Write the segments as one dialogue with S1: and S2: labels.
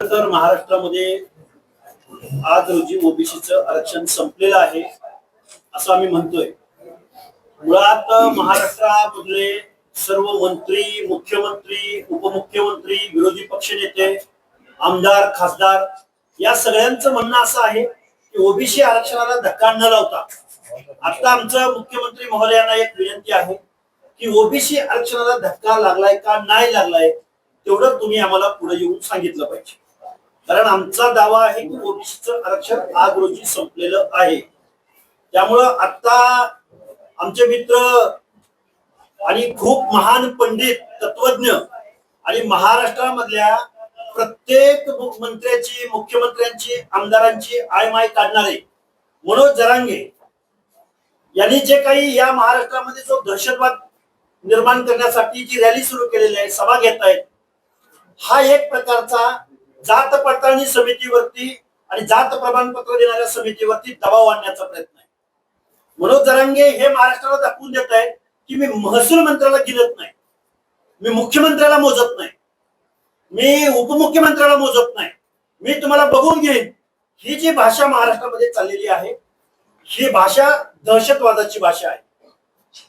S1: तर महाराष्ट्रामध्ये आज रोजी ओबीसीचं आरक्षण संपलेलं आहे असं आम्ही म्हणतोय. मुळात महाराष्ट्रामधले सर्व मंत्री, मुख्यमंत्री, उपमुख्यमंत्री, विरोधी पक्षनेते, आमदार, खासदार या सगळ्यांचं म्हणणं असं आहे की ओबीसी आरक्षणाला धक्का न लावता आता आमचं मुख्यमंत्री महोदयांना एक विनंती आहे की ओबीसी आरक्षणाला धक्का लागलाय का नाही लागलाय तेवढं तुम्ही आम्हाला पुढे येऊन सांगितलं पाहिजे. कारण आमचा दावा आहे की ओबीसीचं आरक्षण आज रोजी संपलेलं आहे. त्यामुळं आता आमचे मित्र आणि खूप महान पंडित, तत्वज्ञ आणि महाराष्ट्रामधल्या प्रत्येक मंत्र्याची, मुख्यमंत्र्यांची, आमदारांची आयमाय काढणारे मनोज जरांगे यांनी जे काही या महाराष्ट्रामध्ये जो दहशतवाद निर्माण करण्यासाठी जी रॅली सुरू केलेली आहे, सभा घेत आहेत, हा एक प्रकारचा जात पडताळणी समितीवरती आणि जात प्रमाणपत्र देणाऱ्या समितीवरती दबाव आणण्याचा प्रयत्न आहे. मनोज जरांगे हे महाराष्ट्राला दाखवून देत आहेत की मी महसूल मंत्र्याला गिनत नाही, मी मुख्यमंत्र्याला मोजत नाही, मी उपमुख्यमंत्र्याला मोजत नाही, मी तुम्हाला बघून घेईन. ही जी भाषा महाराष्ट्रामध्ये चाललेली आहे ही भाषा दहशतवादाची भाषा आहे.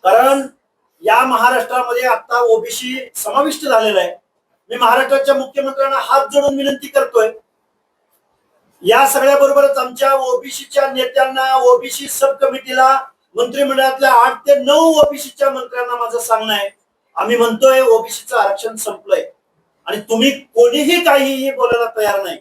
S1: कारण या महाराष्ट्रामध्ये आता ओबीसी समाविष्ट झालेला आहे. मी महाराष्ट्राच्या मुख्यमंत्र्यांना हात जोडून विनंती करतोय, या सगळ्या बरोबरच आमच्या ओबीसीच्या नेत्यांना, ओबीसी सब कमिटीला, मंत्रिमंडळातल्या 8 ते 9 ओबीसीच्या मंत्र्यांना माझं सांगणं आहे, आम्ही म्हणतोय ओबीसीचं आरक्षण संपलंय आणि तुम्ही कोणीही काहीही बोलायला तयार नाही.